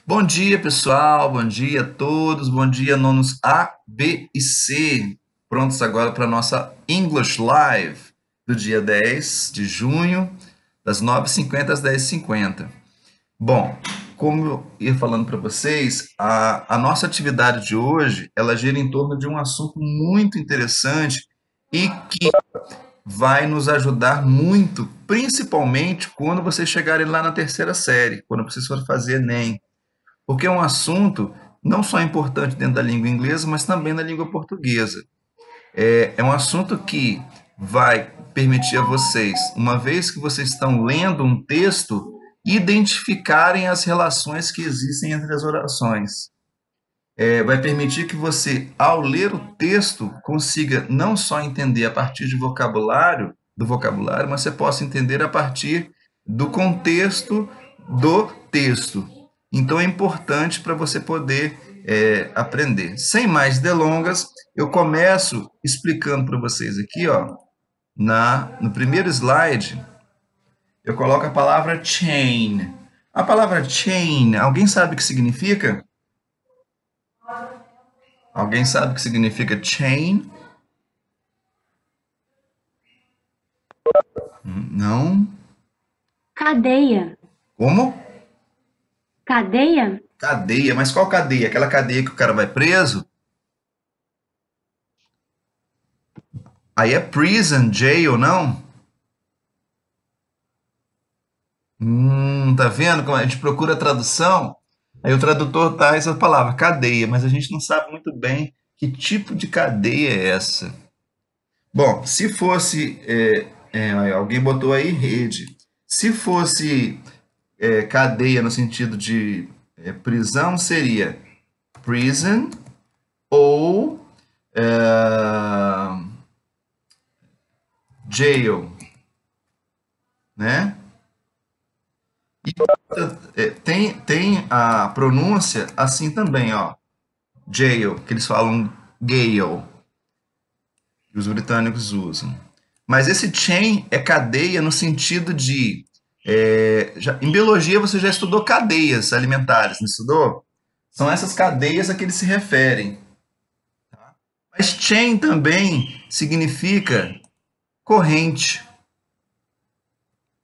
Bom dia, pessoal. Bom dia a todos. Bom dia, nonos A, B e C. Prontos agora para a nossa English Live do dia 10 de junho, das 9h50 às 10h50. Bom, como eu ia falando para vocês, a nossa atividade de hoje, ela gira em torno de um assunto muito interessante e que vai nos ajudar muito, principalmente quando vocês chegarem lá na terceira série, quando vocês forem fazer Enem. Porque é um assunto não só importante dentro da língua inglesa, mas também na língua portuguesa. É um assunto que vai permitir a vocês, uma vez que vocês estão lendo um texto, identificarem as relações que existem entre as orações. Vai permitir que você, ao ler o texto, consiga não só entender a partir de vocabulário, do vocabulário, mas você possa entender a partir do contexto do texto. Então é importante para você poder aprender. Sem mais delongas, eu começo explicando para vocês aqui, ó, no primeiro slide, eu coloco a palavra chain. A palavra chain, alguém sabe o que significa? Alguém sabe o que significa chain? Não? Cadeia. Como? Cadeia? Cadeia. Mas qual cadeia? Aquela cadeia que o cara vai preso? Aí é prison, jail, não? Tá vendo como a gente procura a tradução? Aí o tradutor traz essa palavra, cadeia, mas a gente não sabe muito bem que tipo de cadeia é essa. Bom, se fosse. Alguém botou aí rede. Se fosse cadeia no sentido de prisão, seria prison ou jail, né? E tem a pronúncia assim também, ó, jail, que eles falam gale, que os britânicos usam. Mas esse chain é cadeia no sentido de em biologia você já estudou cadeias alimentares, não estudou? São essas cadeias a que eles se referem. Mas chain também significa corrente.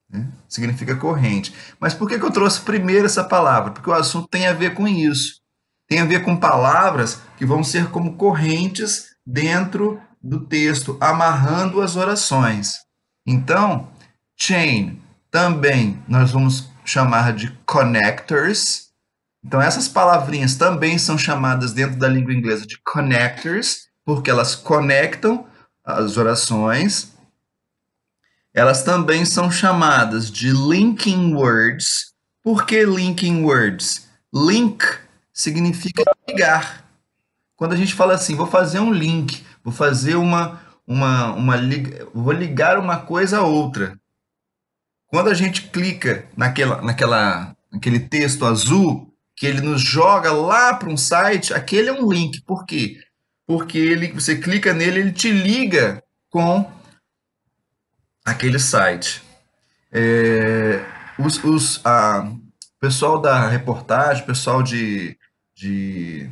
Né? Significa corrente. Mas por que eu trouxe primeiro essa palavra? Porque o assunto tem a ver com isso. Tem a ver com palavras que vão ser como correntes dentro do texto, amarrando as orações. Então, chain também nós vamos chamar de connectors. Então, essas palavrinhas também são chamadas dentro da língua inglesa de connectors, porque elas conectam as orações. Elas também são chamadas de linking words. Por que linking words? Link significa ligar. Quando a gente fala assim, vou fazer um link, vou fazer vou ligar uma coisa a outra. Quando a gente clica naquele texto azul, que ele nos joga lá para um site, aquele é um link. Por quê? Porque você clica nele, ele te liga com aquele site. É, o pessoal da reportagem, pessoal de, de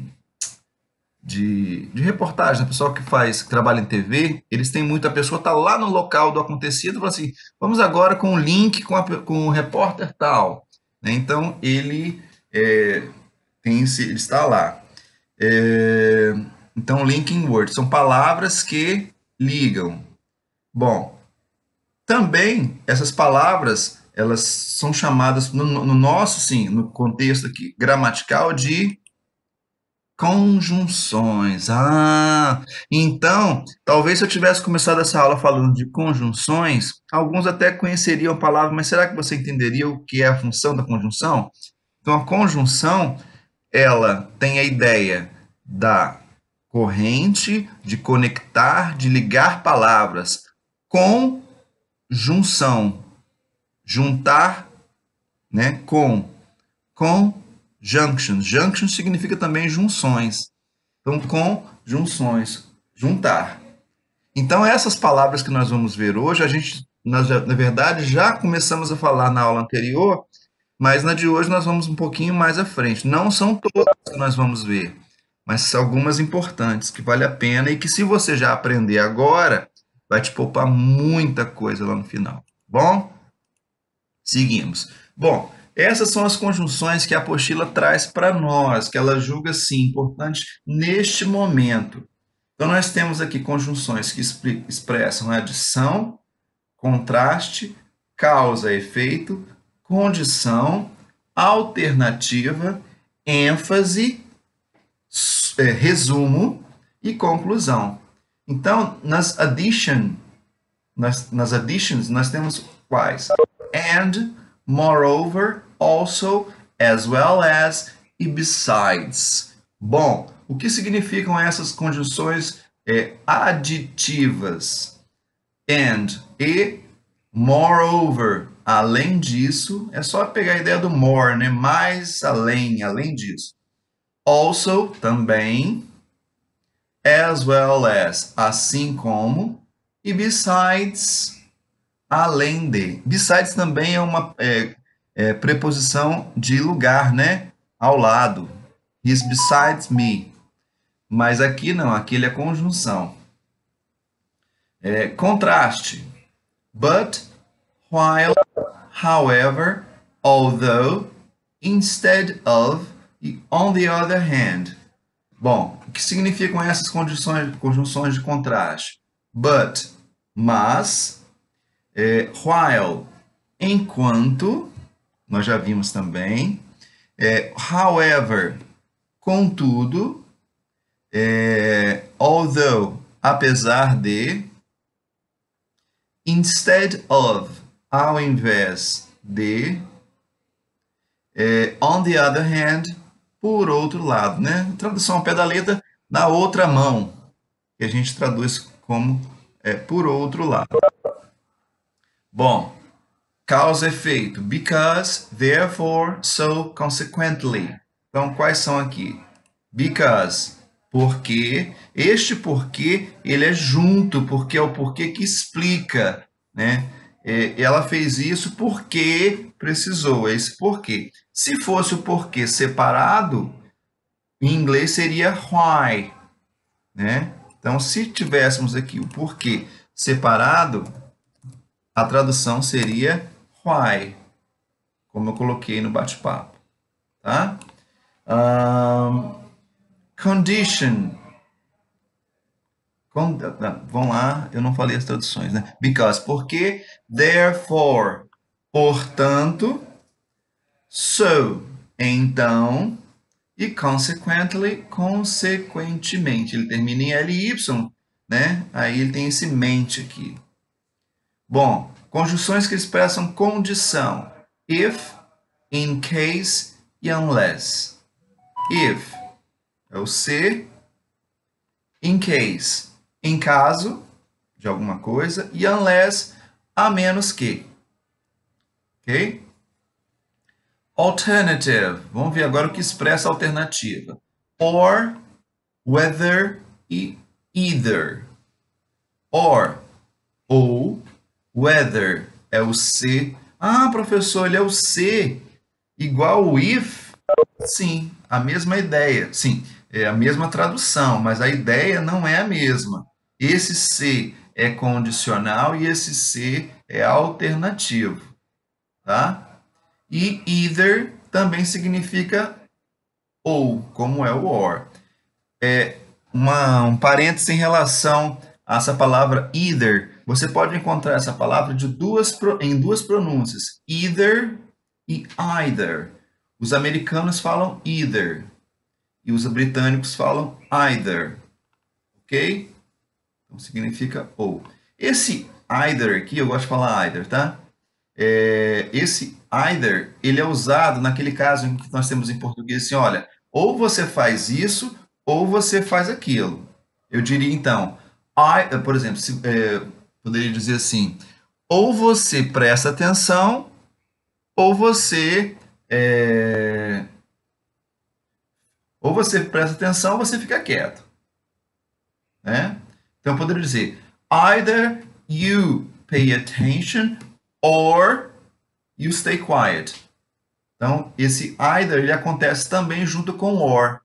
reportagem, né? Pessoal que trabalha em TV, eles têm muito, a pessoa está lá no local do acontecido e fala assim, vamos agora com o link com o repórter tal. Né? Então, é, ele está lá. É, então, linking words, são palavras que ligam. Bom, também essas palavras, elas são chamadas, no nosso, sim, no contexto aqui gramatical, de conjunções. Então, talvez se eu tivesse começado essa aula falando de conjunções, alguns até conheceriam a palavra, mas será que você entenderia o que é a função da conjunção? Então, a conjunção, ela tem a ideia da corrente, de conectar, de ligar palavras com junção, juntar, né, com junction. Junction significa também junções. Então, com junções, juntar. Então, essas palavras que nós vamos ver hoje, nós na verdade já começamos a falar na aula anterior, mas na de hoje nós vamos um pouquinho mais à frente. Não são todas que nós vamos ver, mas são algumas importantes que vale a pena e que se você já aprender agora, vai te poupar muita coisa lá no final. Bom? Seguimos. Bom, essas são as conjunções que a apostila traz para nós, que ela julga, sim, importante neste momento. Então, nós temos aqui conjunções que expressam adição, contraste, causa, efeito, condição, alternativa, ênfase, resumo e conclusão. Então, nas additions, nós temos quais? And, moreover, also, as well as e besides. Bom, o que significam essas conjunções aditivas? And e, moreover, além disso, é só pegar a ideia do more, né? Mais além disso. Also, também, as well as, assim como, e besides, além de. Besides também é uma preposição de lugar, né? Ao lado. He's besides me. Mas aqui não, aqui ele é conjunção. Contraste. But, while, however, although, instead of e on the other hand. Bom, o que significam essas conjunções de contraste? But, mas, while, enquanto, nós já vimos também, however, contudo, although, apesar de, instead of, ao invés de, on the other hand, por outro lado, né? Tradução ao pé da letra, na outra mão, que a gente traduz como por outro lado. Bom, causa e efeito. Because, therefore, so, consequently. Então, quais são aqui? Because, porque. Este porquê, ele é junto, porque é o porquê que explica, né? Ela fez isso porque precisou, é esse porquê. Se fosse o porquê separado, em inglês seria why, né? Então, se tivéssemos aqui o porquê separado, a tradução seria why, como eu coloquei no bate-papo, tá? Condition. Vamos lá, eu não falei as traduções, né? Because, porque, therefore, portanto, so, então, e consequently, consequentemente. Ele termina em ly, né? Aí ele tem esse mente aqui. Bom, conjunções que expressam condição. If, in case e unless. If é o se, in case, em caso de alguma coisa, e unless, a menos que. Ok? Alternative. Vamos ver agora o que expressa alternativa. Or, whether e either. Or, ou, whether é o se. Ah, professor, ele é o se igual o if? Sim, a mesma ideia. Sim, é a mesma tradução, mas a ideia não é a mesma. Esse se é condicional e esse se é alternativo, tá? E either também significa ou, como é o or. Um parêntese em relação a essa palavra either. Você pode encontrar essa palavra em duas pronúncias, either e either. Os americanos falam either e os britânicos falam either, ok? Então significa ou. Esse either aqui, eu gosto de falar either, tá? Esse either, ele é usado naquele caso em que nós temos em português assim, olha, ou você faz isso ou você faz aquilo. Eu diria então, por exemplo, poderia dizer assim, ou você presta atenção ou você presta atenção ou você fica quieto, né? Então eu poderia dizer, either you pay attention or you stay quiet. Então, esse either ele acontece também junto com or,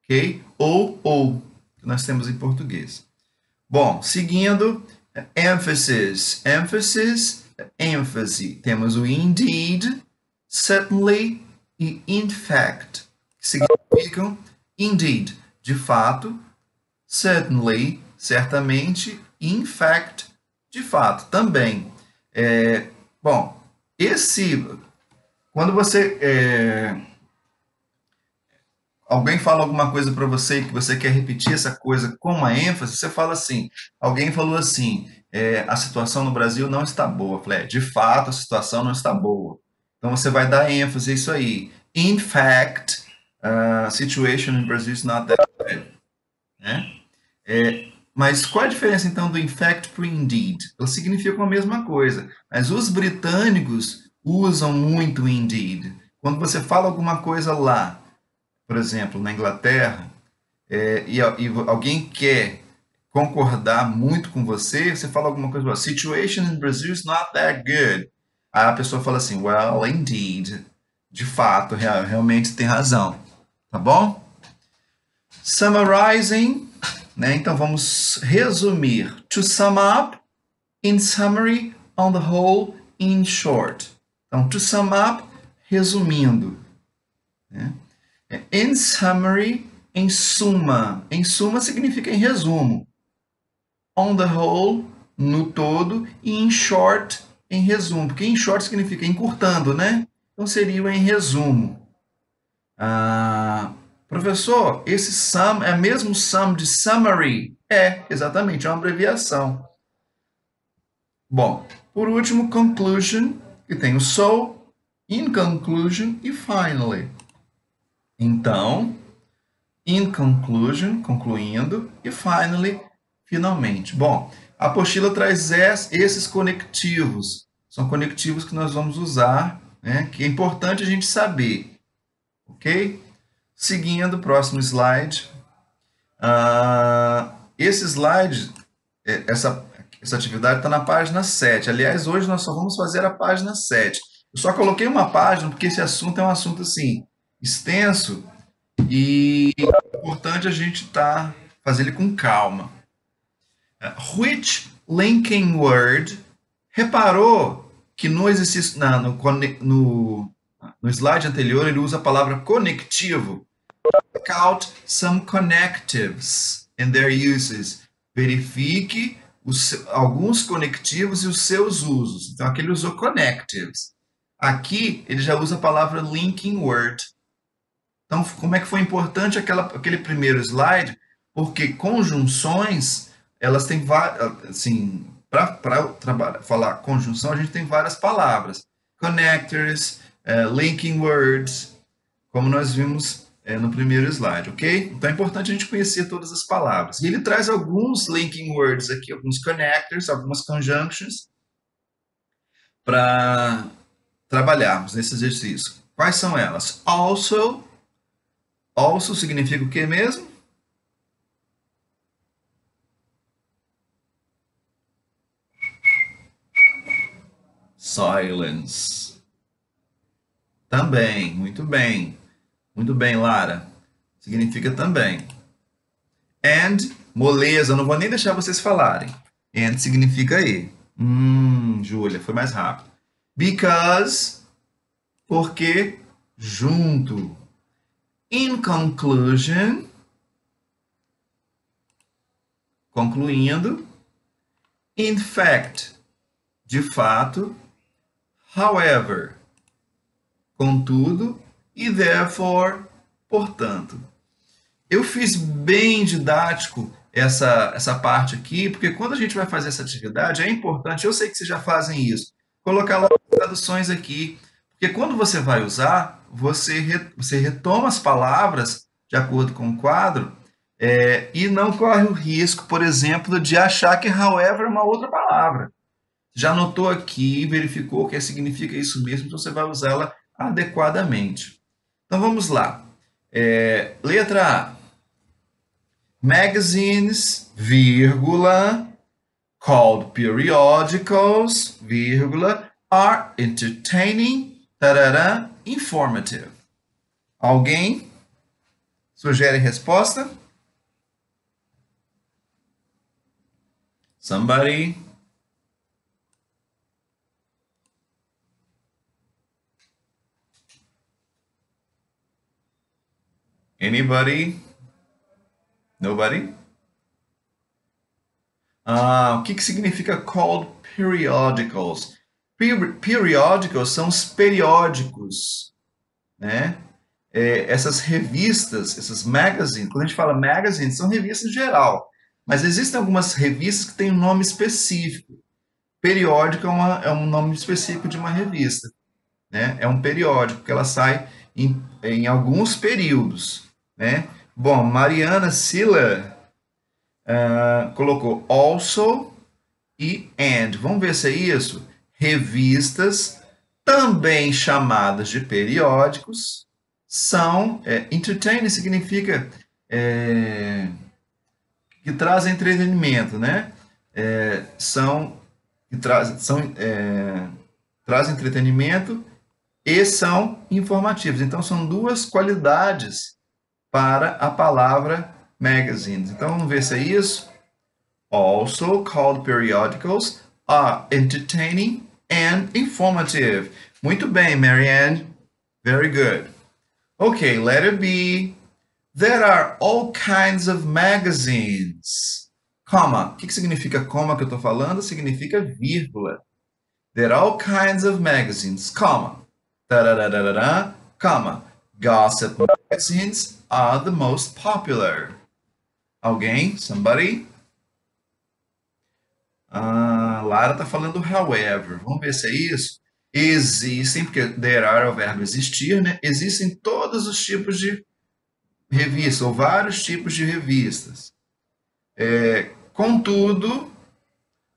ok? Ou, que nós temos em português. Bom, seguindo, emphasis, emphasis, ênfase. Temos o indeed, certainly e in fact, que significam indeed, de fato, certainly, certamente, in fact, de fato, também. Bom, quando alguém fala alguma coisa para você e que você quer repetir essa coisa com uma ênfase, você fala assim, alguém falou assim, a situação no Brasil não está boa. Eu falei, de fato, a situação não está boa. Então, você vai dar ênfase a isso aí. In fact, situation in Brazil is not that bad. Né? Mas qual a diferença, então, do in fact para o indeed? Elas significam a mesma coisa, mas os britânicos usam muito o indeed. Quando você fala alguma coisa lá, por exemplo, na Inglaterra, e alguém quer concordar muito com você, você fala alguma coisa, situation in Brazil is not that good. Aí a pessoa fala assim, well, indeed. De fato, realmente tem razão. Tá bom? Summarizing, né? Então vamos resumir. To sum up, in summary, on the whole, in short. Então, to sum up, resumindo. Né? In summary, em suma. Em suma significa em resumo. On the whole, no todo. E in short, em resumo. Porque in short significa encurtando, né? Então seria o em resumo. Professor, esse sum é mesmo sum de summary? Exatamente, é uma abreviação. Bom, por último, conclusion, que tem o so, in conclusion e finally. Então, in conclusion, concluindo, e finally, finalmente. Bom, a apostila traz esses conectivos. São conectivos que nós vamos usar, né, que é importante a gente saber. Ok? Seguindo, próximo slide. Esse slide, essa atividade está na página 7. Aliás, hoje nós só vamos fazer a página 7. Eu só coloquei uma página porque esse assunto é um assunto assim, extenso e é importante a gente fazer ele com calma. Which linking word? Reparou que no exercício, no slide anterior ele usa a palavra conectivo. Check out some connectives and their uses. Verifique alguns conectivos e os seus usos. Então aqui ele usou connectives. Aqui ele já usa a palavra linking word. Então, como é que foi importante aquele primeiro slide? Porque conjunções, elas têm várias, assim, para falar conjunção, a gente tem várias palavras. Connectors, linking words, como nós vimos no primeiro slide, ok? Então é importante a gente conhecer todas as palavras. E ele traz alguns linking words aqui, alguns connectors, algumas conjunctions, para trabalharmos nesse exercício. Quais são elas? Also. Also significa o que mesmo? Silence. Também, muito bem. Muito bem, Lara. Significa também. And, moleza, não vou nem deixar vocês falarem. And significa e. Júlia, foi mais rápido. Because, porque, junto. In conclusion, concluindo. In fact, de fato. However, contudo. E therefore, portanto. Eu fiz bem didático essa parte aqui, porque quando a gente vai fazer essa atividade, é importante, eu sei que vocês já fazem isso, colocar logo as traduções aqui, porque quando você vai usar, você retoma as palavras de acordo com o quadro e não corre o risco, por exemplo, de achar que however é uma outra palavra. Já anotou aqui, verificou que significa isso mesmo, então você vai usá-la adequadamente. Então vamos lá. Letra A. Magazines, vírgula, called periodicals, vírgula, are entertaining, tarará, informative. Alguém sugere resposta? Somebody? Anybody? Nobody? O que significa called periodicals? Periodicals são os periódicos, né? Essas revistas, essas magazines, quando a gente fala magazines, são revistas em geral, mas existem algumas revistas que têm um nome específico. Periódico é um nome específico de uma revista, né? É um periódico que ela sai em alguns períodos, né? Bom, Mariana Siller colocou also e and. Vamos ver se é isso? Revistas, também chamadas de periódicos, são... entertain significa que traz entretenimento, né? Traz entretenimento e são informativos. Então, são duas qualidades para a palavra magazines. Então, vamos ver se é isso. Also called periodicals are entertaining and informative. Muito bem, Marianne. Very good. Okay, letter B. There are all kinds of magazines. Comma. O que significa comma que eu estou falando? Significa vírgula. There are all kinds of magazines. Comma. Tarararara, comma. Gossip magazines are the most popular. Alguém? Somebody? Lara está falando however. Vamos ver se é isso. Existem, porque there are é o verbo existir, né? Existem todos os tipos de revistas, ou vários tipos de revistas. Contudo,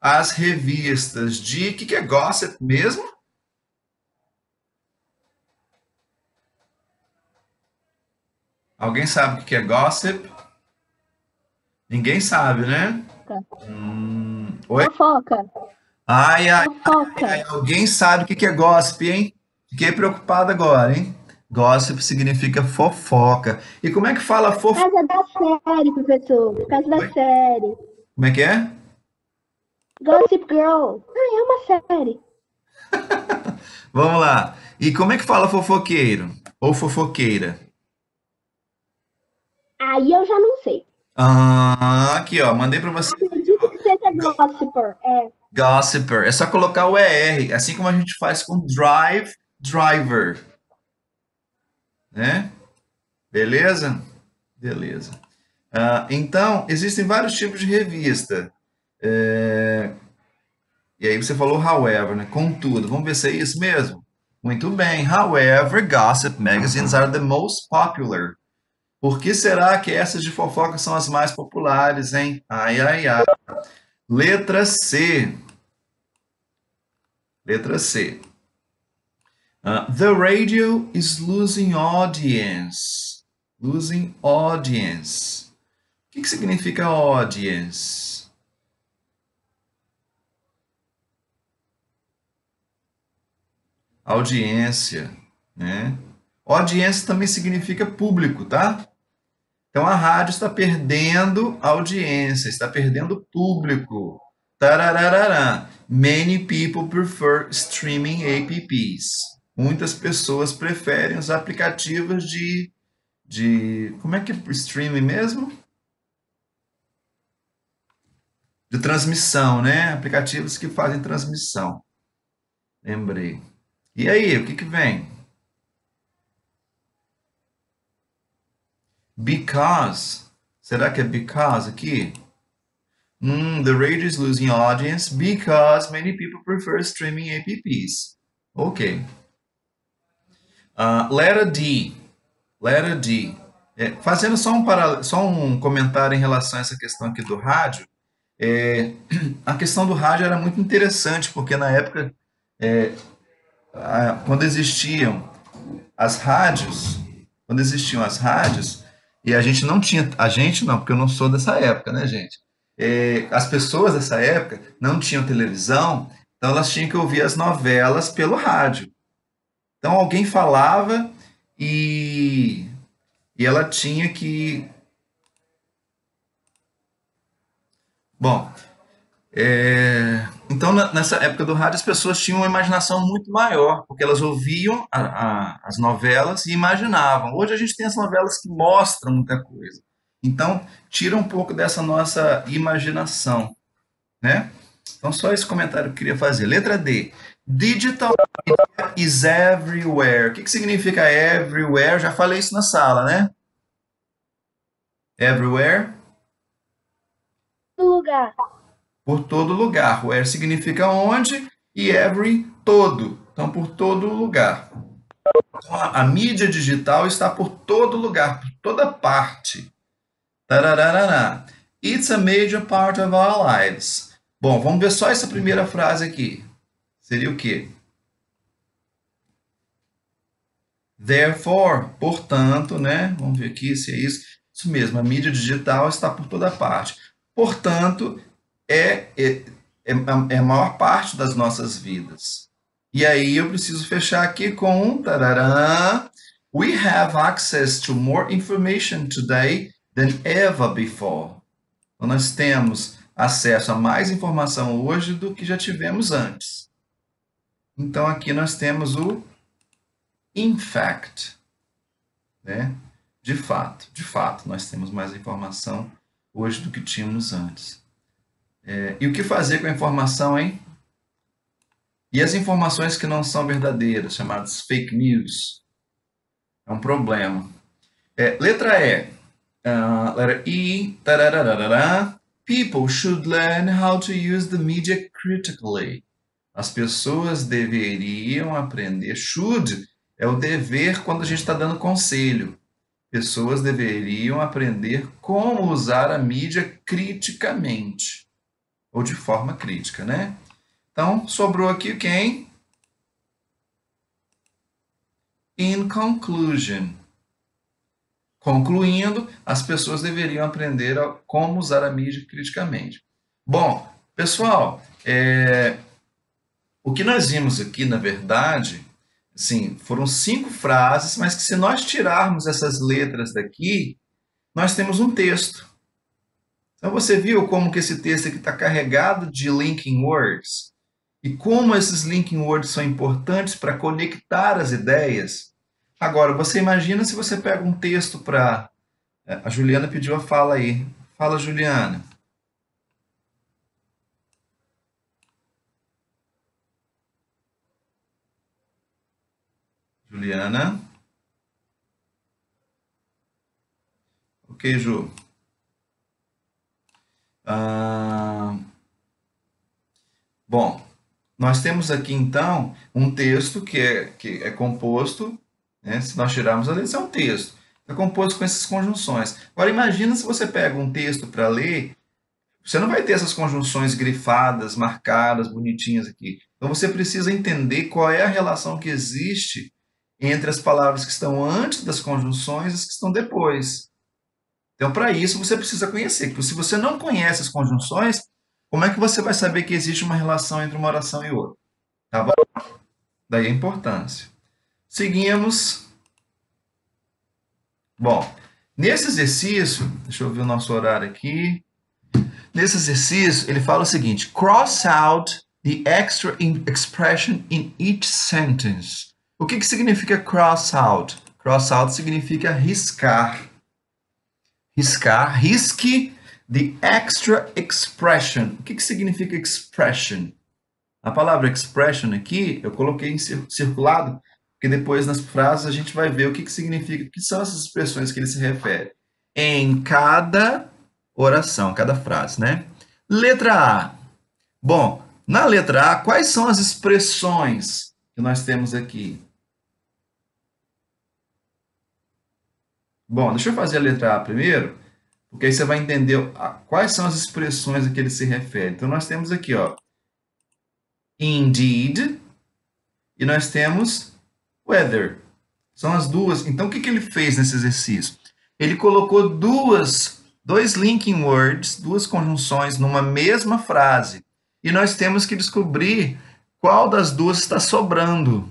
as revistas de... O que é gossip mesmo? Alguém sabe o que é gossip? Ninguém sabe, né? Oi? Fofoca. Ai, Fofoca. alguém sabe o que é gossip, hein? Fiquei preocupado agora, hein? Gossip significa fofoca. E como é que fala Por fofoca? causa da série, professor. Por causa da série. Como é que é? Gossip Girl. É uma série. Vamos lá. E como é que fala fofoqueiro? Ou fofoqueira? Aí eu já não sei. Aqui, ó. Mandei para você. Acredito que seja gossiper. Gossiper. É só colocar o ER, assim como a gente faz com drive, driver. Né? Beleza? Beleza. Então, existem vários tipos de revista. E aí você falou however, né? Contudo. Vamos ver se é isso mesmo? Muito bem. However, gossip magazines are the most popular. Por que será que essas de fofoca são as mais populares, hein? Ai, ai, ai. Letra C. Letra C. The radio is losing audience. Losing audience. O que significa audience? Audiência, né? Audiência também significa público, tá? Então a rádio está perdendo audiência, está perdendo público. Tarararará. Many people prefer streaming apps. Muitas pessoas preferem os aplicativos de como é que é streaming mesmo? De transmissão, né? Aplicativos que fazem transmissão. Lembrei. E aí, o que vem? Because. Será que é because aqui? The radio is losing audience because many people prefer streaming apps. Ok. Letter D. Letter D. Fazendo só um comentário em relação a essa questão aqui do rádio. A questão do rádio era muito interessante, porque na época, quando existiam as rádios, e a gente não, porque eu não sou dessa época, né, gente? As pessoas dessa época não tinham televisão, então elas tinham que ouvir as novelas pelo rádio. Então, alguém falava e ela tinha que... Bom, então, nessa época do rádio, as pessoas tinham uma imaginação muito maior, porque elas ouviam as novelas e imaginavam. Hoje a gente tem as novelas que mostram muita coisa. Então, tira um pouco dessa nossa imaginação, né? Então, só esse comentário que eu queria fazer. Letra D. Digital media is everywhere. O que significa everywhere? Já falei isso na sala, né? Everywhere. Lugar. Por todo lugar. Where significa onde e every, todo. Então, por todo lugar. Então, a mídia digital está por todo lugar, por toda parte. Tarararara. It's a major part of our lives. Bom, vamos ver só essa primeira frase aqui. Seria o quê? Therefore, portanto, né? Vamos ver aqui se é isso. Isso mesmo, a mídia digital está por toda parte. Portanto, é a maior parte das nossas vidas. E aí eu preciso fechar aqui com um tararã. We have access to more information today than ever before. Então, nós temos acesso a mais informação hoje do que já tivemos antes. Então, aqui nós temos o in fact, né? De fato, nós temos mais informação hoje do que tínhamos antes. E o que fazer com a informação, hein? E as informações que não são verdadeiras, chamadas fake news? É um problema. Letra E. Letra I. Tarararara. People should learn how to use the media critically. As pessoas deveriam aprender. Should é o dever quando a gente está dando conselho. Pessoas deveriam aprender como usar a mídia criticamente. Ou de forma crítica, né? Então, sobrou aqui quem? In conclusion. Concluindo, as pessoas deveriam aprender como usar a mídia criticamente. Bom, pessoal, o que nós vimos aqui, na verdade, assim, foram 5 frases, mas que se nós tirarmos essas letras daqui, nós temos um texto. Então, você viu como que esse texto aqui está carregado de linking words? E como esses linking words são importantes para conectar as ideias? Agora, você imagina se você pega um texto para... A Juliana pediu a fala aí. Fala, Juliana. Juliana. Ok, Ju. Bom, nós temos aqui, então, um texto que é composto, né? Se nós tirarmos a letra, isso é um texto. É composto com essas conjunções. Agora, imagina se você pega um texto para ler, você não vai ter essas conjunções grifadas, marcadas, bonitinhas aqui. Então, você precisa entender qual é a relação que existe entre as palavras que estão antes das conjunções e as que estão depois. Então, para isso, você precisa conhecer. Porque se você não conhece as conjunções, como é que você vai saber que existe uma relação entre uma oração e outra? Tá bom? Daí a importância. Seguimos. Bom, nesse exercício, deixa eu ver o nosso horário aqui. Nesse exercício, ele fala o seguinte: cross out the extra expression in each sentence. O que significa cross out? Cross out significa riscar. Riscar, risque the extra expression. O que significa expression? A palavra expression aqui, eu coloquei em circulado, porque depois nas frases a gente vai ver o que significa, o que são essas expressões que ele se refere. Em cada oração, cada frase, né? Letra A. Bom, na letra A, quais são as expressões que nós temos aqui? Bom, deixa eu fazer a letra A primeiro, porque aí você vai entender quais são as expressões a que ele se refere. Então, nós temos aqui, ó, indeed, e nós temos whether. São as duas. Então, o que ele fez nesse exercício? Ele colocou dois linking words, duas conjunções numa mesma frase. E nós temos que descobrir qual das duas está sobrando.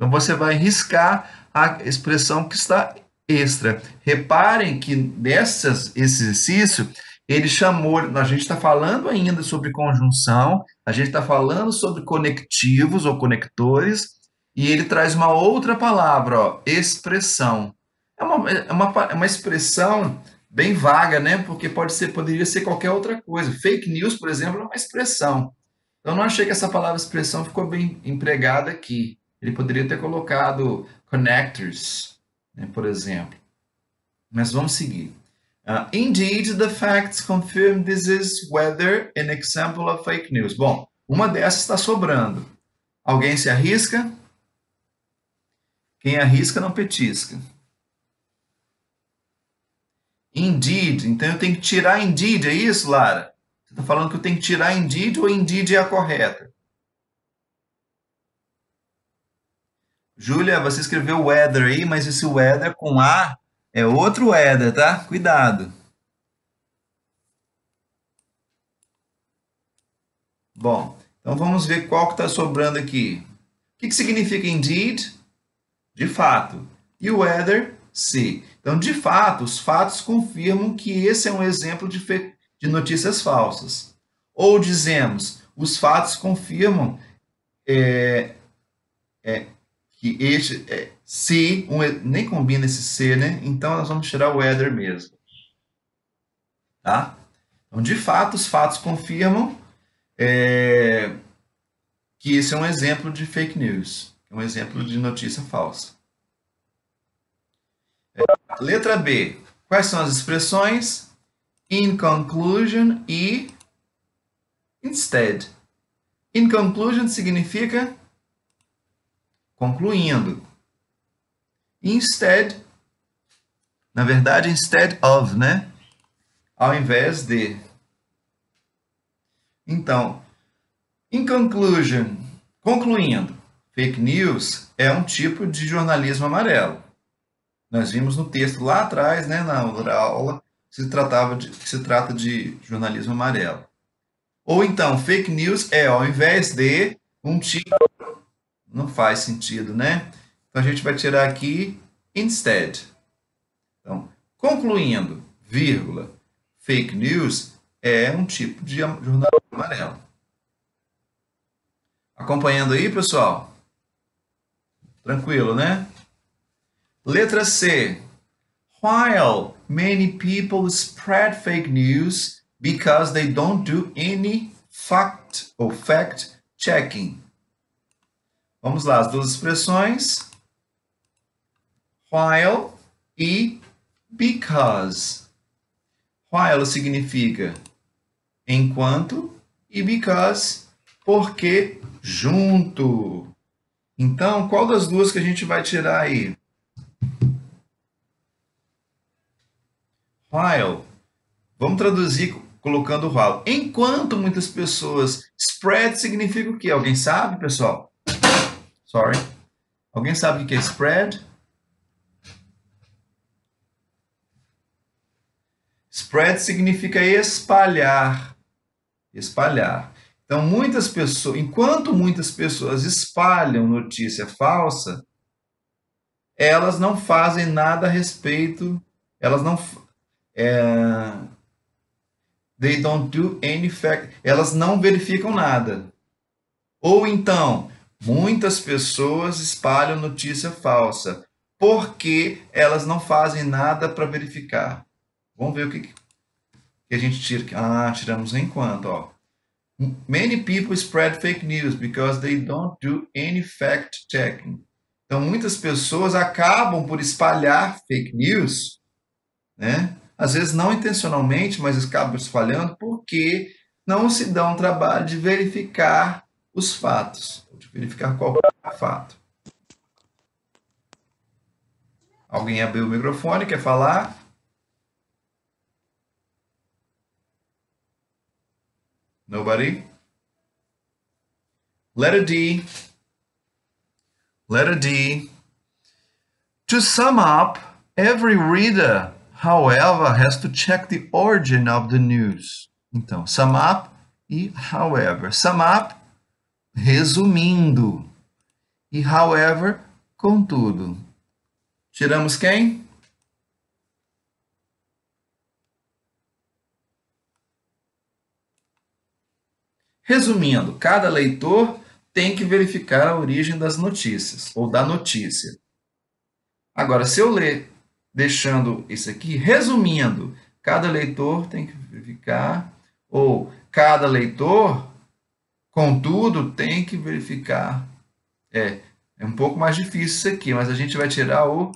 Então, você vai riscar a expressão que está extra. Reparem que esse exercício, ele chamou, a gente está falando ainda sobre conjunção, a gente está falando sobre conectivos ou conectores, e ele traz uma outra palavra, ó, expressão. É uma expressão bem vaga, né? Porque poderia ser qualquer outra coisa. Fake news, por exemplo, é uma expressão. Eu não achei que essa palavra expressão ficou bem empregada aqui. Ele poderia ter colocado connectors, né, por exemplo. Mas vamos seguir. Indeed, the facts confirm this is whether an example of fake news. Bom, uma dessas está sobrando. Alguém se arrisca? Quem arrisca não petisca. Indeed, então eu tenho que tirar indeed, é isso, Lara? Você está falando que eu tenho que tirar indeed ou indeed é a correta? Júlia, você escreveu weather aí, mas esse weather com A é outro weather, tá? Cuidado. Bom, então vamos ver qual que está sobrando aqui. O que significa indeed? De fato. E o weather? Se. Então, de fato, os fatos confirmam que esse é um exemplo de notícias falsas. Ou dizemos, os fatos confirmam que se, nem combina esse se, né? Então, nós vamos tirar o weather mesmo. Tá? Então, de fato, os fatos confirmam que esse é um exemplo de fake news. É um exemplo de notícia falsa. Letra B. Quais são as expressões? In conclusion e instead. In conclusion significa concluindo. Instead, na verdade, instead of, né? Ao invés de. Então, in conclusion, concluindo, fake news é um tipo de jornalismo amarelo. Nós vimos no texto lá atrás, né, na outra aula, que se trata de jornalismo amarelo. Ou então, fake news é, ao invés de, um tipo... Não faz sentido, né? Então, a gente vai tirar aqui instead. Então, concluindo, vírgula, fake news é um tipo de jornalismo amarelo. Acompanhando aí, pessoal? Tranquilo, né? Letra C. While many people spread fake news because they don't do any fact checking. Vamos lá, as duas expressões. While e because. While significa enquanto e because, porque junto. Então, qual das duas que a gente vai tirar aí? While. Vamos traduzir colocando while. Enquanto muitas pessoas... Spread significa o quê? Alguém sabe, pessoal? Sorry. Alguém sabe o que é spread? Spread significa espalhar. Espalhar. Então, enquanto muitas pessoas espalham notícia falsa, elas não fazem nada a respeito, they don't do any fact, elas não verificam nada. Ou então, muitas pessoas espalham notícia falsa, porque elas não fazem nada para verificar. Vamos ver o que a gente tira. Tiramos enquanto, ó. Many people spread fake news because they don't do any fact checking. Então, muitas pessoas acabam por espalhar fake news, né? Às vezes não intencionalmente, mas acabam espalhando porque não se dão o trabalho de verificar os fatos, de verificar qualquer fato. Alguém abriu o microfone, quer falar? Nobody? Letter D. Letter D. To sum up, every reader, however, has to check the origin of the news. Então, sum up e however. Sum up, resumindo. E however, contudo. Tiramos quem? Resumindo, cada leitor tem que verificar a origem das notícias, ou da notícia. Agora, se eu ler deixando isso aqui, resumindo, cada leitor tem que verificar, ou cada leitor, contudo, tem que verificar. É um pouco mais difícil isso aqui, mas a gente vai tirar o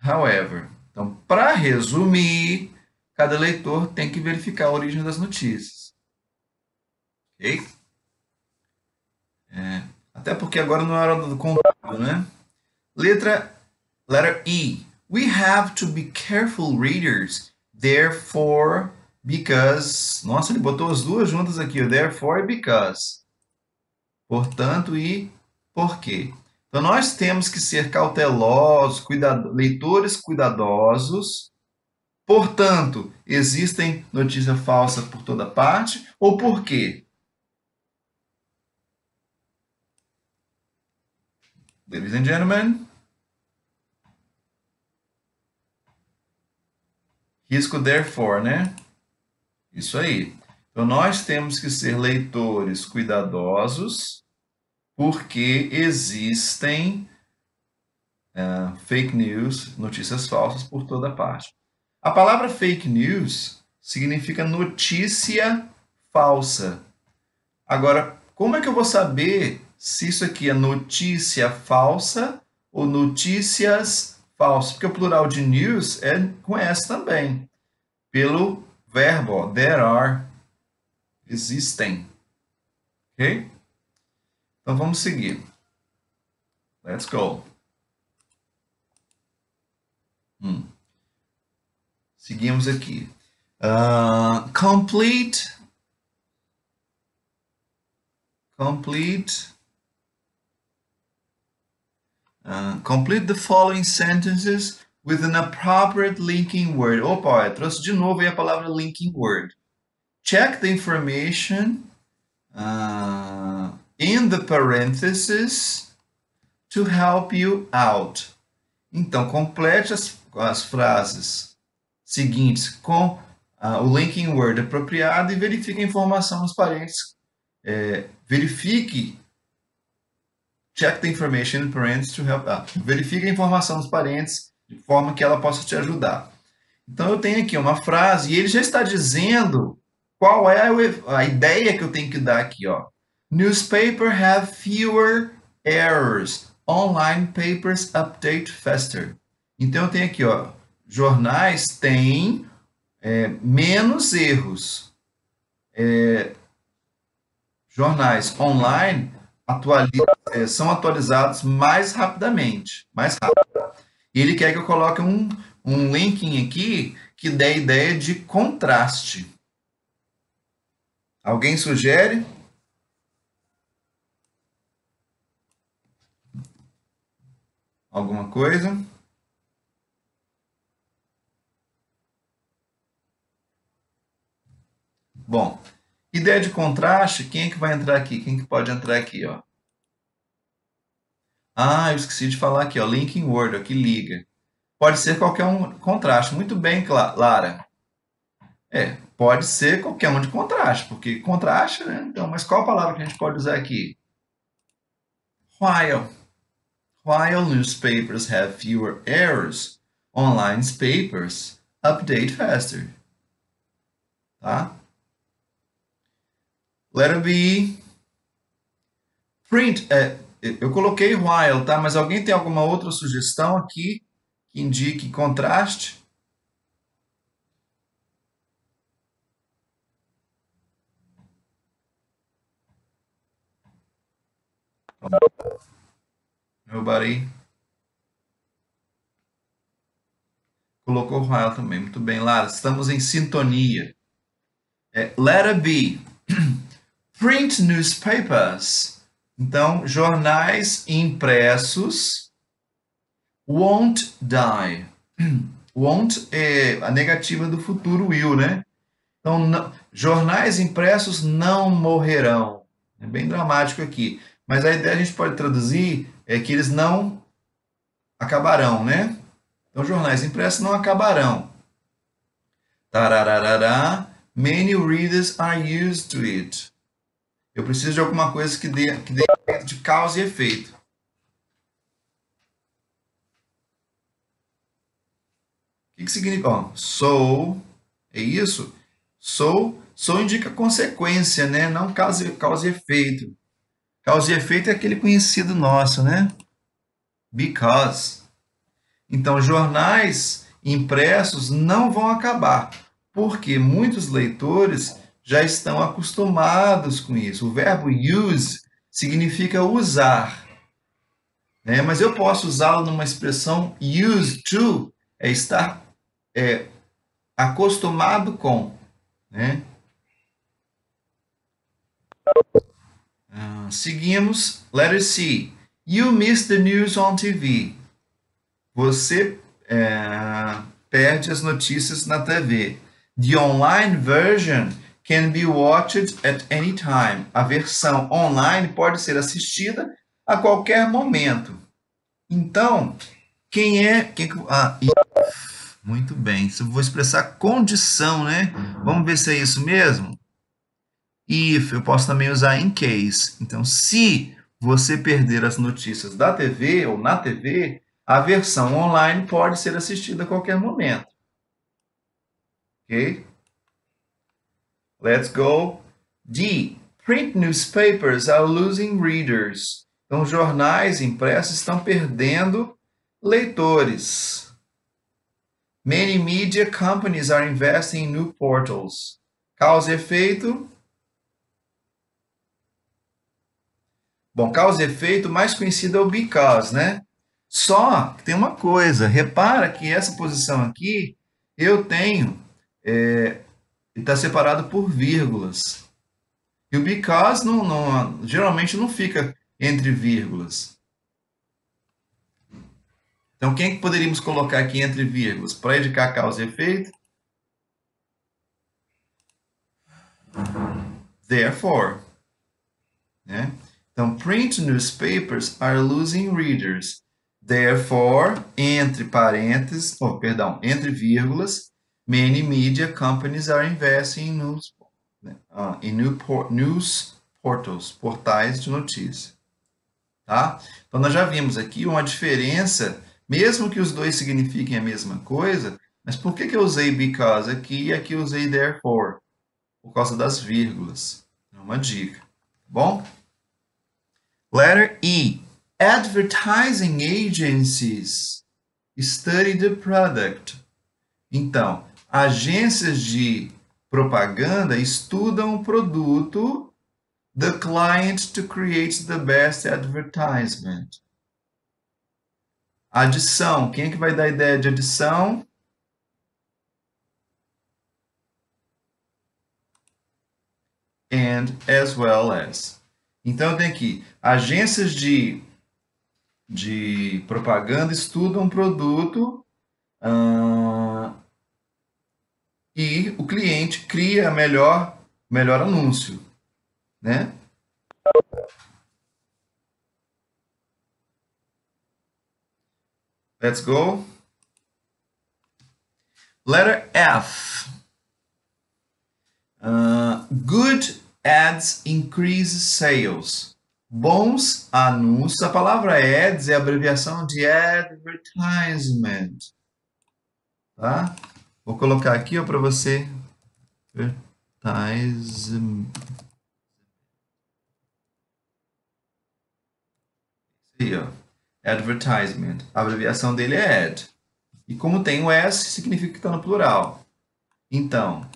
however. Então, para resumir, cada leitor tem que verificar a origem das notícias. Ok? Até porque agora não é hora do contudo, né? Letter E. We have to be careful readers. Therefore, because. Nossa, ele botou as duas juntas aqui. Therefore e because. Portanto e porque. Então, nós temos que ser cautelosos, leitores cuidadosos. Portanto, existem notícia falsa por toda parte. Ou por quê? Ladies and gentlemen. Risco therefore, né? Isso aí. Então, nós temos que ser leitores cuidadosos, porque existem fake news, notícias falsas por toda parte. A palavra fake news significa notícia falsa. Agora, como é que eu vou saber se isso aqui é notícia falsa ou notícias falsas? Porque o plural de news é com S também, pelo verbo, ó, there are, existem. Ok? Então vamos seguir. Let's go. Seguimos aqui. Complete the following sentences with an appropriate linking word. Opa, eu trouxe de novo aí a palavra linking word. Check the information in the parentheses to help you out. Então, complete as frases seguintes com o linking word apropriado e verifique a informação nos parênteses. Check the information in parentheses to help out. Verifique a informação nos parênteses de forma que ela possa te ajudar. Então, eu tenho aqui uma frase e ele já está dizendo qual é a ideia que eu tenho que dar aqui, ó. Newspaper have fewer errors. Online papers update faster. Então, eu tenho aqui, ó, jornais têm menos erros. Jornais online são atualizados mais rapidamente, mais rápido. E ele quer que eu coloque um linking aqui que dê a ideia de contraste. Alguém sugere? Alguma coisa? Bom, ideia de contraste, quem é que vai entrar aqui? Quem que pode entrar aqui, ó? Eu esqueci de falar aqui, ó, linking word, ó, que liga. Pode ser qualquer um contraste. Muito bem, Lara. Pode ser qualquer um de contraste, porque contraste, né? Então, mas qual a palavra que a gente pode usar aqui? While. While newspapers have fewer errors, online papers update faster. Tá? Letter B. Print. Eu coloquei while, tá? Mas alguém tem alguma outra sugestão aqui que indique contraste? Nobody. Colocou while também. Muito bem, Lara. Estamos em sintonia. Letter B. Print newspapers. Então, jornais impressos won't die. Won't é a negativa do futuro will, né? Então, jornais impressos não morrerão. É bem dramático aqui. Mas a ideia a gente pode traduzir é que eles não acabarão, né? Então, jornais impressos não acabarão. Tarararará, many readers are used to it. Eu preciso de alguma coisa que dê efeito de causa e efeito. O que significa? Ó, so, é isso? So indica consequência, né? Não causa e efeito. Causa e efeito é aquele conhecido nosso, né? Because. Então, jornais impressos não vão acabar, porque muitos leitores já estão acostumados com isso. O verbo use significa usar, né? Mas eu posso usá-lo numa expressão used to, é estar acostumado com, né? Seguimos, letter C. You missed the news on TV. Você perde as notícias na TV. The online version can be watched at any time. A versão online pode ser assistida a qualquer momento. Então, muito bem. Eu vou expressar condição, né? Vamos ver se é isso mesmo. If, eu posso também usar in case. Então, se você perder as notícias da TV ou na TV, a versão online pode ser assistida a qualquer momento. Ok? Let's go. D. Print newspapers are losing readers. Então, jornais impressos estão perdendo leitores. Many media companies are investing in new portals. Causa e efeito. Bom, causa e efeito mais conhecido é o because, né? Só que tem uma coisa, repara que essa posição aqui eu tenho, está separado por vírgulas. E o because geralmente não fica entre vírgulas. Então, quem que poderíamos colocar aqui entre vírgulas para indicar causa e efeito? Therefore. Né? Então, print newspapers are losing readers. Therefore, entre parênteses, entre vírgulas, many media companies are investing in news portals, portais de notícia. Tá? Então, nós já vimos aqui uma diferença, mesmo que os dois signifiquem a mesma coisa, mas por que eu usei because aqui e aqui eu usei therefore? Por causa das vírgulas. É uma dica. Tá bom? Letter E. Advertising agencies study the product. Então, agências de propaganda estudam o produto the client to create the best advertisement. Adição. Quem é que vai dar a ideia de adição? And as well as. Então, eu tenho aqui, agências de propaganda estudam um produto e o cliente cria melhor anúncio, né? Let's go. Letter F. Good ads increase sales. Bons anúncios. A palavra ads é a abreviação de advertisement. Tá? Vou colocar aqui para você. Advertisement. Aí, ó. Advertisement. A abreviação dele é ad. E como tem o S, significa que está no plural. Então,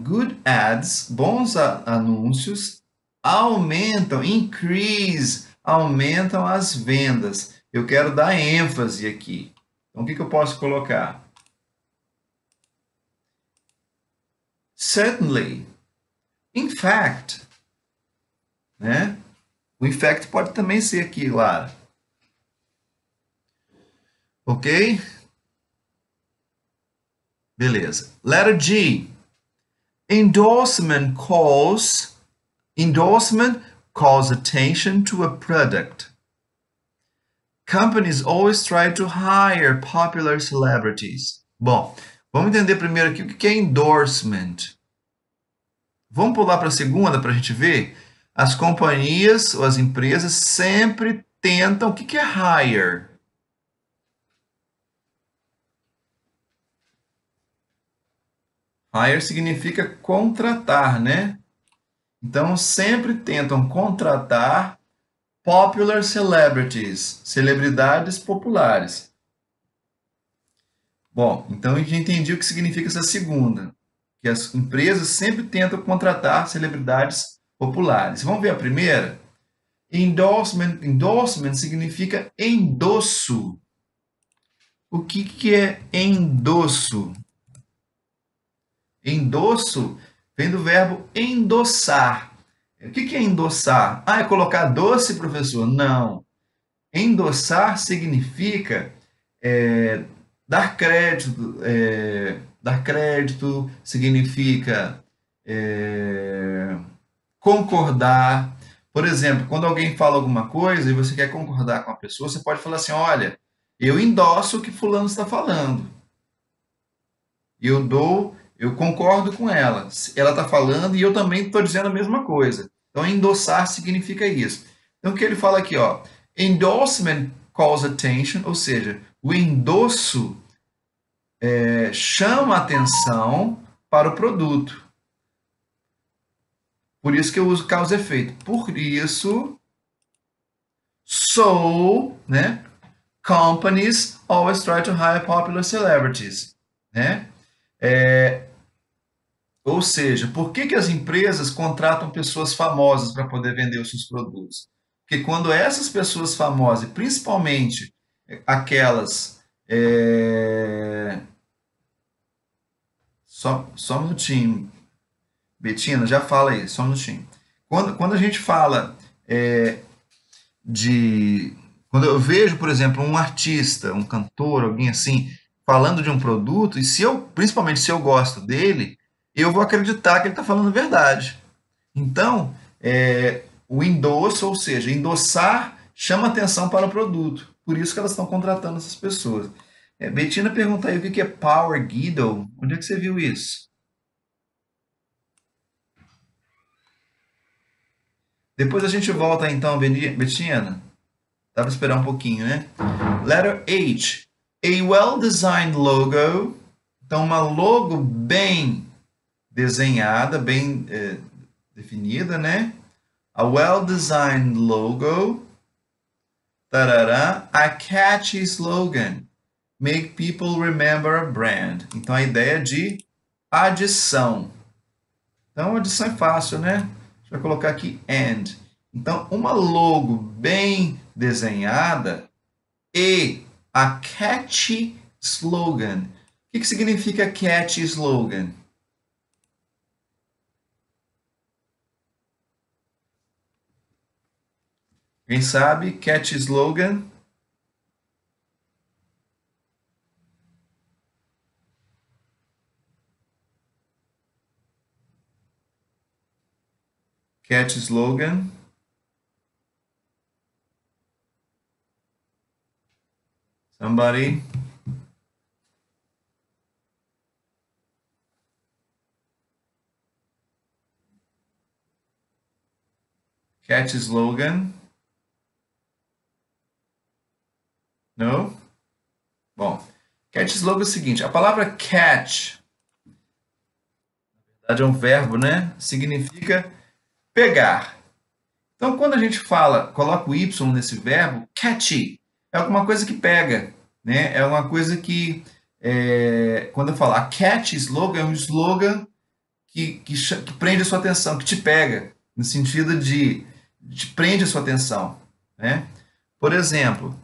good ads, bons anúncios, aumentam as vendas. Eu quero dar ênfase aqui. Então, o que eu posso colocar? Certainly. In fact. Né? O in fact pode também ser aqui, Lara. Ok? Beleza. Letter G. Endorsement calls attention to a product. Companies always try to hire popular celebrities. Bom, vamos entender primeiro aqui o que é endorsement. Vamos pular para a segunda para a gente ver? As companhias ou as empresas sempre tentam. O que é hire? Hire significa contratar, né? Então, sempre tentam contratar popular celebrities, celebridades populares. Bom, então a gente entendeu o que significa essa segunda, que as empresas sempre tentam contratar celebridades populares. Vamos ver a primeira? Endorsement, endorsement significa endosso. O que é endosso? Endosso vem do verbo endossar. O que é endossar? Ah, é colocar doce, professor? Não. Endossar significa dar crédito. Dar crédito significa concordar. Por exemplo, quando alguém fala alguma coisa e você quer concordar com a pessoa, você pode falar assim: olha, eu endosso o que fulano está falando. Eu concordo com ela. Ela está falando e eu também estou dizendo a mesma coisa. Então, endossar significa isso. Então, o que ele fala aqui, ó, endorsement calls attention, ou seja, o endosso chama atenção para o produto. Por isso que eu uso causa e efeito. Por isso, né? Companies always try to hire popular celebrities, né? Ou seja, por que as empresas contratam pessoas famosas para poder vender os seus produtos? Porque quando essas pessoas famosas, principalmente aquelas. Só um minutinho, Betina, já fala aí, só um minutinho. Quando a gente fala de. Quando eu vejo, por exemplo, um artista, um cantor, alguém assim, falando de um produto, e principalmente se eu gosto dele, eu vou acreditar que ele está falando a verdade. Então, o endosso, ou seja, endossar, chama atenção para o produto. Por isso que elas estão contratando essas pessoas. Betina pergunta aí o que é Power Guido. Onde é que você viu isso? Depois a gente volta então, Betina. Dá para esperar um pouquinho, né? Letter H. A well-designed logo. Então, uma logo bem desenhada, bem definida, né? A well-designed logo. Tarará. A catchy slogan. Make people remember a brand. Então, a ideia de adição. Então, adição é fácil, né? A gente vai colocar aqui and. Então, uma logo bem desenhada e a catchy slogan. O que significa catchy slogan? Quem sabe? Catchy slogan. Catchy slogan. Somebody? Catchy slogan. Não? Bom, catchy slogan é o seguinte, a palavra catch, na verdade é um verbo, né? Significa pegar. Então, quando a gente fala, coloca o Y nesse verbo, catchy, é alguma coisa que pega, né? É uma coisa que, quando eu falo, a catchy slogan é um slogan que prende a sua atenção, que te pega, no sentido de te prende a sua atenção, né? Por exemplo,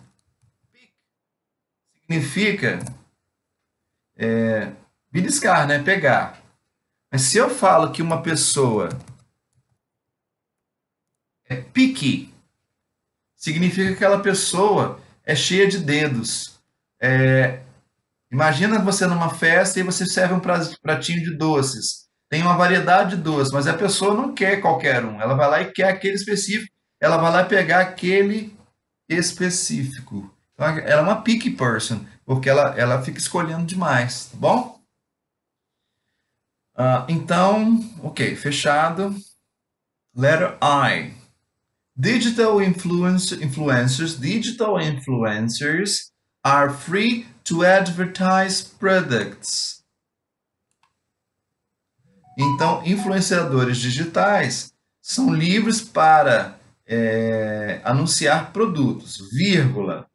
significa beliscar, né? Pegar. Mas se eu falo que uma pessoa é picky, significa que aquela pessoa é cheia de dedos. Imagina você numa festa e você serve um pratinho de doces. Tem uma variedade de doces, mas a pessoa não quer qualquer um. Ela vai lá e quer aquele específico. Ela vai lá pegar aquele específico. Então, ela é uma picky person, porque ela fica escolhendo demais, tá bom? Então, ok, fechado. Letter I. Digital influencers are free to advertise products. Então, influenciadores digitais são livres para anunciar produtos, vírgula.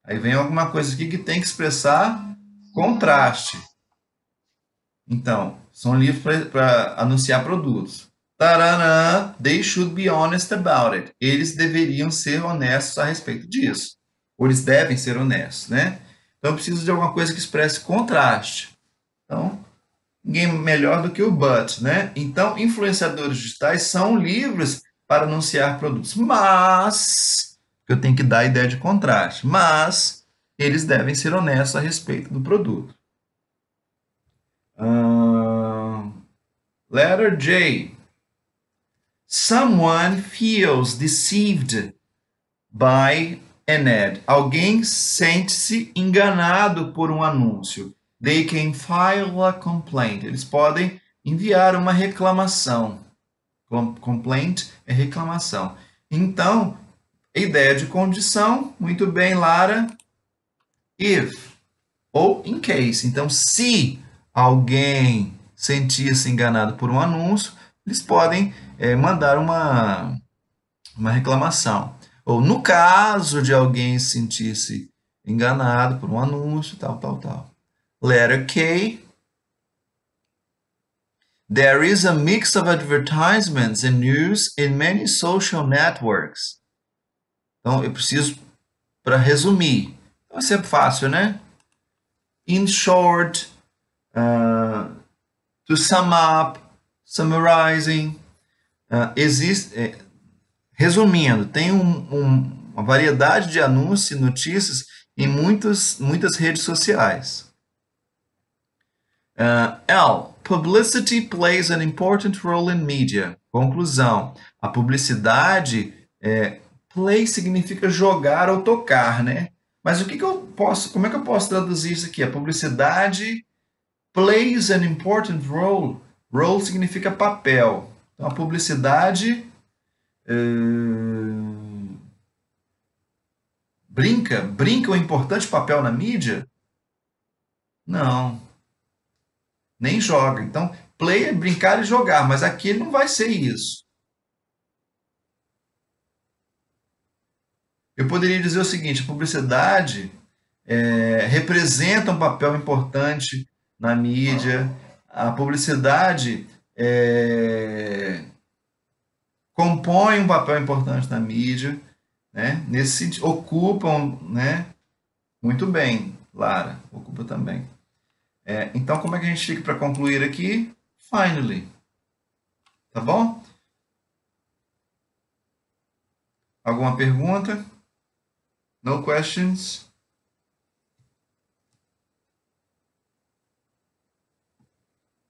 Aí vem alguma coisa aqui que tem que expressar contraste. Então, são livres para anunciar produtos. Taranã, they should be honest about it. Eles deveriam ser honestos a respeito disso. Ou eles devem ser honestos, né? Então, eu preciso de alguma coisa que expresse contraste. Então, ninguém melhor do que o but, né? Então, influenciadores digitais são livres para anunciar produtos, mas eu tenho que dar a ideia de contraste, mas eles devem ser honestos a respeito do produto. Letter J. Someone feels deceived by an ad. Alguém sente-se enganado por um anúncio. They can file a complaint. Eles podem enviar uma reclamação. Complaint é reclamação. Então, ideia de condição, muito bem, Lara. If ou in case. Então, se alguém sentir-se enganado por um anúncio, eles podem mandar uma reclamação. Ou no caso de alguém sentir-se enganado por um anúncio, tal, tal, tal. Letter K. There is a mix of advertisements and news in many social networks. Então, eu preciso, para resumir, vai ser fácil, né? In short, to sum up, summarizing, resumindo, tem uma variedade de anúncios e notícias em muitas redes sociais. L. Publicity plays an important role in media. Conclusão. A publicidade, play significa jogar ou tocar, né? Mas como é que eu posso traduzir isso aqui? A publicidade plays an important role. Role significa papel. Então, a publicidade brinca um importante papel na mídia? Não. Nem joga. Então, play é brincar e jogar, mas aqui ele não vai ser isso. Eu poderia dizer o seguinte: a publicidade representa um papel importante na mídia, a publicidade compõe um papel importante na mídia, né? Nesse sentido, ocupam, né? Muito bem, Lara, ocupa também. Então, como é que a gente fica para concluir aqui? Finally. Tá bom? Alguma pergunta? No questions?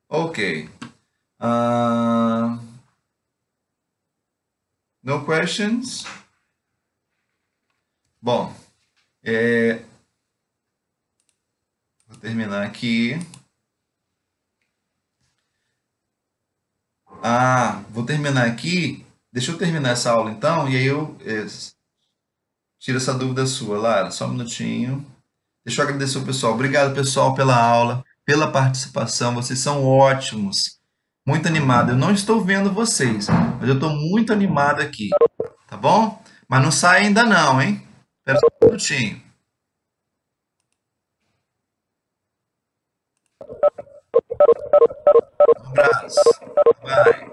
Ok. No questions? Bom, vou terminar aqui. Vou terminar aqui. Deixa eu terminar essa aula então, e aí eu tiro essa dúvida sua, Lara. Só um minutinho. Deixa eu agradecer o pessoal. Obrigado, pessoal, pela aula, pela participação. Vocês são ótimos. Muito animado. Eu não estou vendo vocês, mas eu estou muito animado aqui. Tá bom? Mas não sai ainda não, hein? Espera só um minutinho. Um abraço. Bye.